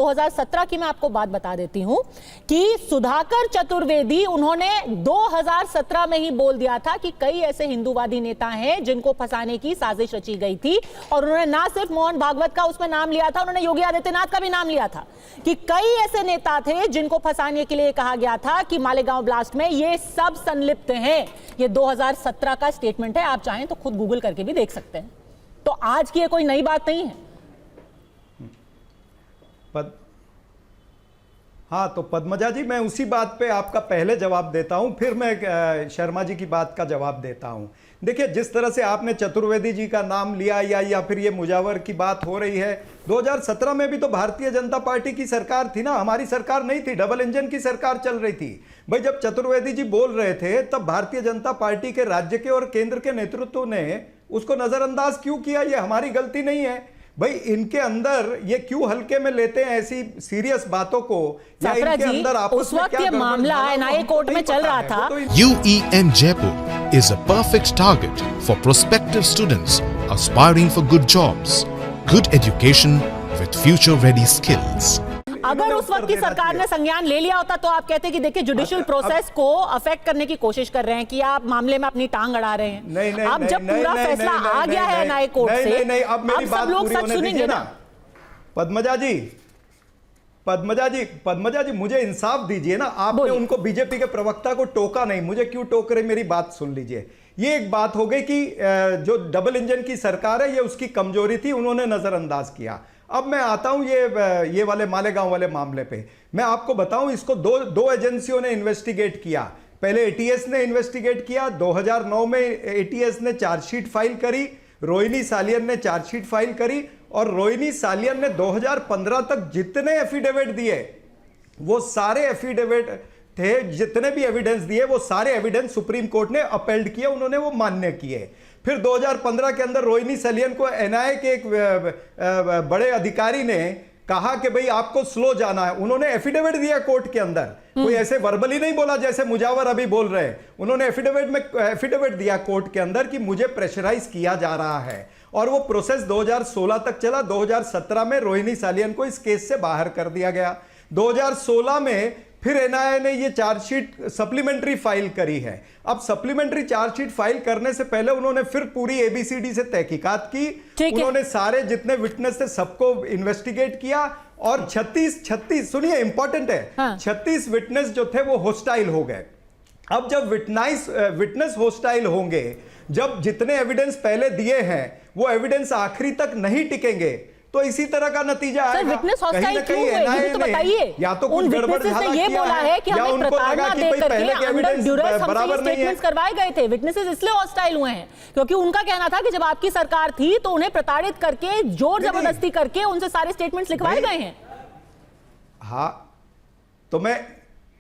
2017 की मैं आपको बात बता देती हूं कि सुधाकर चतुर्वेदी उन्होंने 2017 में ही बोल दिया था कि कई ऐसे हिंदूवादी नेता हैं जिनको फंसाने की साजिश रची गई थी, और उन्होंने ना सिर्फ मोहन भागवत का उसमें नाम लिया था, उन्होंने योगी आदित्यनाथ का भी नाम लिया था कि कई ऐसे नेता थे जिनको फंसाने के लिए कहा गया था कि मालेगांव ब्लास्ट में ये सब संलिप्त हैं। ये 2017 का स्टेटमेंट है, आप चाहें तो खुद गूगल करके भी देख सकते हैं। तो आज की ये कोई नई बात नहीं है। हाँ, तो पद्मजा जी, मैं उसी बात पे आपका पहले जवाब देता हूं, फिर मैं शर्मा जी की बात का जवाब देता हूं। देखिए, जिस तरह से आपने चतुर्वेदी जी का नाम लिया या फिर ये मुजावर की बात हो रही है, 2017 में भी तो भारतीय जनता पार्टी की सरकार थी ना, हमारी सरकार नहीं थी, डबल इंजन की सरकार चल रही थी। भाई, जब चतुर्वेदी जी बोल रहे थे तब भारतीय जनता पार्टी के राज्य के और केंद्र के नेतृत्व ने उसको नजरअंदाज क्यों किया? ये हमारी गलती नहीं है भाई। इनके अंदर ये क्यों हल्के में लेते हैं ऐसी सीरियस बातों को, या इनके अंदर आपस उस वक्त ये मामला एनआईए कोर्ट में चल रहा था। UEM Jaipur is a perfect target for prospective students aspiring for good jobs, good education with future-ready skills. अगर उस वक्त की सरकार ने संज्ञान ले लिया होता तो आप कहते कि देखिए जुडिशियल प्रोसेस को अफेक्ट करने की कोशिश कर रहे हैं कि आप मामले में अपनी टांग अड़ा रहे हैं। नहीं, अब जब पूरा फैसला आ गया है एनआईए कोर्ट से, नहीं, अब मेरी बात सब लोग पूरी सच होने सुनेंगे दीजिए ना। पद्मजा जी, मुझे इंसाफ दीजिए ना। आपने उनको बीजेपी के प्रवक्ता को टोका नहीं, मुझे क्यों टोक रहे? मेरी बात सुन लीजिए। ये एक बात हो गई कि जो डबल इंजन की सरकार है, ये उसकी कमजोरी थी, उन्होंने नजरअंदाज किया। अब मैं आता हूं ये वाले मालेगांव वाले मामले पे। मैं आपको बताऊं, इसको दो एजेंसियों ने इन्वेस्टिगेट किया। पहले एटीएस ने इन्वेस्टिगेट किया, 2009 में एटीएस ने चार्जशीट फाइल करी, रोहिणी सालियन ने चार्जशीट फाइल करी, और रोहिणी सालियन ने 2015 तक जितने एफिडेविट दिए, वो सारे एफिडेविट थे, जितने भी एविडेंस दिए, वो सारे एविडेंस सुप्रीम कोर्ट ने अपेल्ड किए, उन्होंने वो मान्य किए। फिर 2015 के अंदर रोहिणी सालियन को एनआईए के एक बड़े अधिकारी ने कहा कि भाई आपको स्लो जाना है, उन्होंने एफिडेविट दिया कोर्ट के अंदर। कोई ऐसे वर्बली नहीं बोला जैसे मुजावर अभी बोल रहे हैं, उन्होंने एफिडेविट दिया कोर्ट के अंदर कि मुझे प्रेशराइज किया जा रहा है। और वो प्रोसेस 2016 तक चला। 2017 में रोहिणी सालियन को इस केस से बाहर कर दिया गया। 2016 में फिर एनआईए ने ये चार्जशीट सप्लीमेंट्री फाइल करी है। अब सप्लीमेंट्री चार्जशीट फाइल करने से पहले उन्होंने फिर पूरी एबीसीडी से तहकीकात की, उन्होंने सारे जितने विटनेस थे सबको इन्वेस्टिगेट किया, और 36 सुनिए, इंपॉर्टेंट है, हाँ। 36 विटनेस जो थे वो होस्टाइल हो गए। अब जब विटनेस होस्टाइल होंगे, जब जितने एविडेंस पहले दिए हैं वो एविडेंस आखिरी तक नहीं टिकेंगे, तो इसी तरह का नतीजा आएगा। विटनेस हॉस्टाइल क्यों हुए ये तो बताइए। या तो कुछ गड़बड़ ने ये बोला है कि हमें प्रताड़ना दे करके अंडर ड्यूरेस हमसे स्टेटमेंट्स करवाए गए थे। विटनेसेस इसलिए हॉस्टाइल हुए हैं क्योंकि उनका कहना था कि जब आपकी सरकार थी तो उन्हें प्रताड़ित करके, जोर जबरदस्ती करके उनसे सारे स्टेटमेंट्स लिखवाए गए हैं। हाँ, तो मैं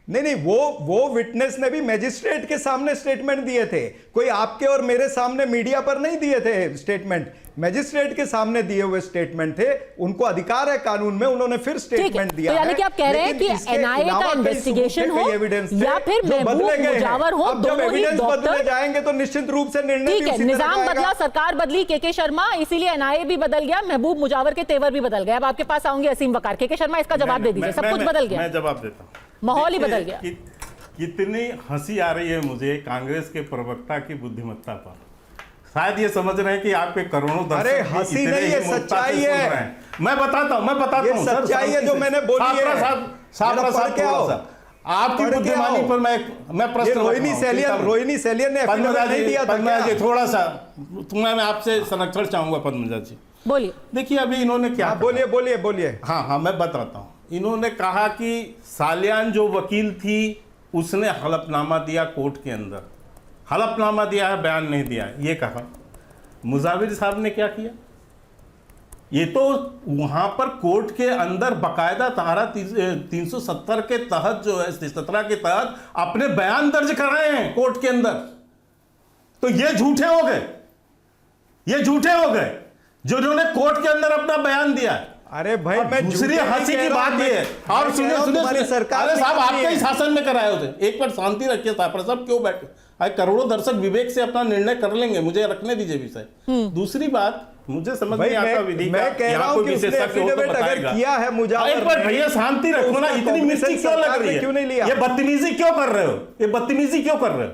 नहीं, वो विटनेस ने भी मैजिस्ट्रेट के सामने स्टेटमेंट दिए थे, कोई आपके और मेरे सामने मीडिया पर नहीं दिए थे स्टेटमेंट, मैजिस्ट्रेट के सामने दिए हुए स्टेटमेंट थे। उनको अधिकार है कानून में, उन्होंने फिर स्टेटमेंट दिया। तो यानी कि आप कह रहे हैं कि एनआईए का इन्वेस्टिगेशन हो या फिर महबूब मुजावर हो, दोनों ही बदले जाएंगे तो निश्चित रूप से निर्णय ठीक है। निजाम बदला, सरकार बदली, के शर्मा, इसीलिए एनआईए भी बदल गया, महबूब मुजावर के तेवर भी बदल गए। अब आपके पास आऊंगे असीम वकार। के शर्मा, इसका जवाब दे दीजिए। सब कुछ बदल गया, मैं जवाब देता हूं। माहौल ही बदल गया। कितनी हंसी आ रही है मुझे कांग्रेस के प्रवक्ता की बुद्धिमत्ता पर। शायद ये समझ रहे हैं कि आपके करोड़ों दर्शक, अरे हंसी नहीं है, सच्चाई है। मैं बताता हूँ सच्चाई है जो मैंने बोली है। आपकी बुद्धिमानी पर मैं प्रश्न, रोहिणी सैलियन ने नहीं दिया था। थोड़ा सा मैं आपसे संरक्षण चाहूंगा पद्मजा जी। बोलिए। देखिए अभी इन्होंने क्या, बोलिए। हाँ, मैं बताता हूँ। इन्होंने कहा कि सालियान जो वकील थी उसने हलफनामा दिया कोर्ट के अंदर, हलफनामा दिया है, बयान नहीं दिया है, ये कहा। मुजाविर साहब ने क्या किया? ये तो वहां पर कोर्ट के अंदर बकायदा धारा 370 के तहत जो है, 17 के तहत अपने बयान दर्ज कर रहे हैं कोर्ट के अंदर। तो ये झूठे हो गए, जिन्होंने कोर्ट के अंदर अपना बयान दिया है। अरे भाई, मैं दूसरी हंसी की बात ये है, और सुनिए सरकार, अरे साहब आपके ही शासन में कराए होते। एक बार शांति रखिए साहब, क्यों बैठे? करोड़ों दर्शक विवेक से अपना निर्णय कर लेंगे, मुझे रखने दीजिए विषय। दूसरी बात, मुझे समझ भाई नहीं आता विधि का। मैं कह रहा हूं कि उसने एफिडेविट अगर किया है मुजावर एक बार भैया शांति रखो ना, इतनी मिर्ची क्यों लग रही है? क्यों नहीं लिया? ये बदतमीजी क्यों कर रहे हो? ये बदतमीजी क्यों कर रहे हो?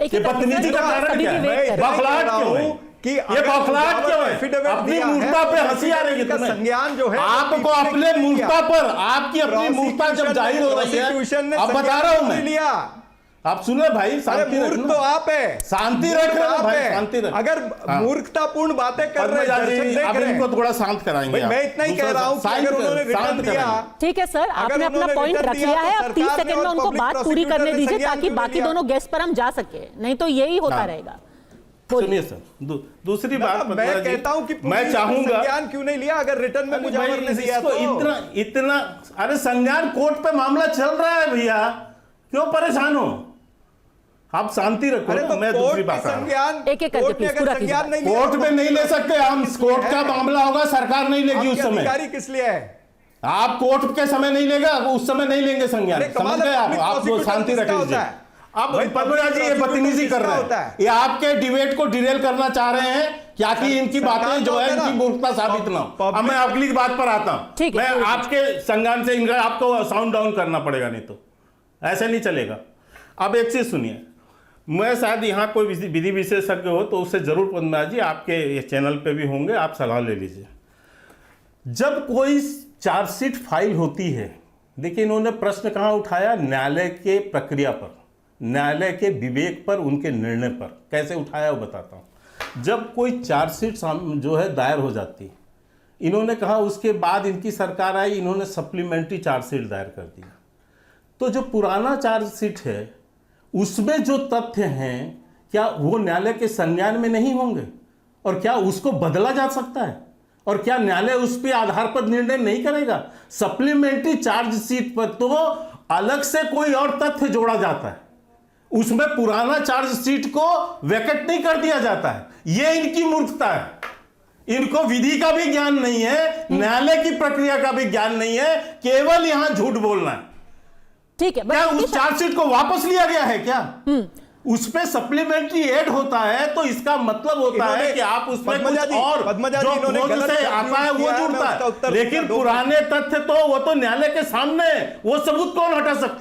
ये बदतमीजी का कारण क्या है? बौखलाहट क्यों है? कि ये बौखलाहट क्यों है? अपनी मूर्खता पे हंसी आ रही है तुम्हें। संज्ञान जो है आपको अपने मूर्खता पर, आपकी अपनी मूर्खता जब जाहिर हो रही है, अब बता रहा हूं मैं। आप सुनो भाई, शांति मूर्ख तो आप है, शांति रख रहे हो भाई, शांति रख। अगर मूर्खतापूर्ण बातें कर रहे हैं, अब इनको थोड़ा शांत कराएंगे। मैं इतना ही कह रहा हूं कि अगर उन्होंने रिटर्न दिया, ठीक है सर, आपने अपना पॉइंट रख लिया है। अब 30 सेकंड में उनको बात पूरी करने दीजिए ताकि बाकी दोनों गेस्ट पर हम जा सके, नहीं तो यही होता रहेगा। सुनिए सर, दूसरी बात मैं कहता हूं कि मैं चाहूंगा संज्ञान क्यों नहीं लिया अगर रिटर्न में मुजावर ने दिया तो? इतना अरे संज्ञान कोर्ट पे मामला चल रहा है भैया, क्यों परेशान हो? आप शांति रखो ना। मैं दूसरी बात कोर्ट में नहीं ले सकते हम, कोर्ट का मामला होगा, सरकार नहीं लेगी उस समय। अधिकारी किस लिए है? आप कोर्ट के समय नहीं लेगा, उस समय नहीं लेंगे संज्ञान, समझ गए आप लोग शांति रख लीजिए। अब पद्मजा जी ये बदतमीजी कर रहे हैं, ये आपके डिबेट को डिरेल करना चाह रहे हैं क्या कि इनकी बातें जो है इनकी मूर्खता साबित ना हो। अब मैं अगली बात पर आता हूं। मैं आपके संज्ञान से इनका आपको साउंड डाउन करना पड़ेगा, नहीं तो ऐसे नहीं चलेगा। अब एक चीज सुनिए, मैं शायद यहाँ कोई विधि विशेषज्ञ हो तो उससे जरूर पद्मजा जी आपके ये चैनल पे भी होंगे, आप सलाह ले लीजिए। जब कोई चार्जशीट फाइल होती है, देखिए इन्होंने प्रश्न कहाँ उठाया, न्यायालय के प्रक्रिया पर, न्यायालय के विवेक पर, उनके निर्णय पर। कैसे उठाया वो बताता हूँ। जब कोई चार्जशीट जो है दायर हो जाती, इन्होंने कहा उसके बाद इनकी सरकार आई, इन्होंने सप्लीमेंट्री चार्जशीट दायर कर दिया। तो जो पुराना चार्जशीट है उसमें जो तथ्य हैं क्या वो न्यायालय के संज्ञान में नहीं होंगे? और क्या उसको बदला जा सकता है? और क्या न्यायालय उस पे आधार पर निर्णय नहीं करेगा? सप्लीमेंट्री चार्जशीट पर तो अलग से कोई और तथ्य जोड़ा जाता है, उसमें पुराना चार्जशीट को वैकेट नहीं कर दिया जाता है। ये इनकी मूर्खता है। इनको विधि का भी ज्ञान नहीं है, न्यायालय की प्रक्रिया का भी ज्ञान नहीं है, केवल यहां झूठ बोलना है। ठीक है, क्या उस चार्जशीट को वापस लिया गया है क्या? उसमें सप्लीमेंट्री ऐड होता है तो इसका मतलब होता है कि आप उसमें कुछ और जो खोज से आता है वो जुड़ता है, लेकिन पुराने तथ्य तो वो तो न्यायालय के सामने, वो सबूत कौन हटा सकता है?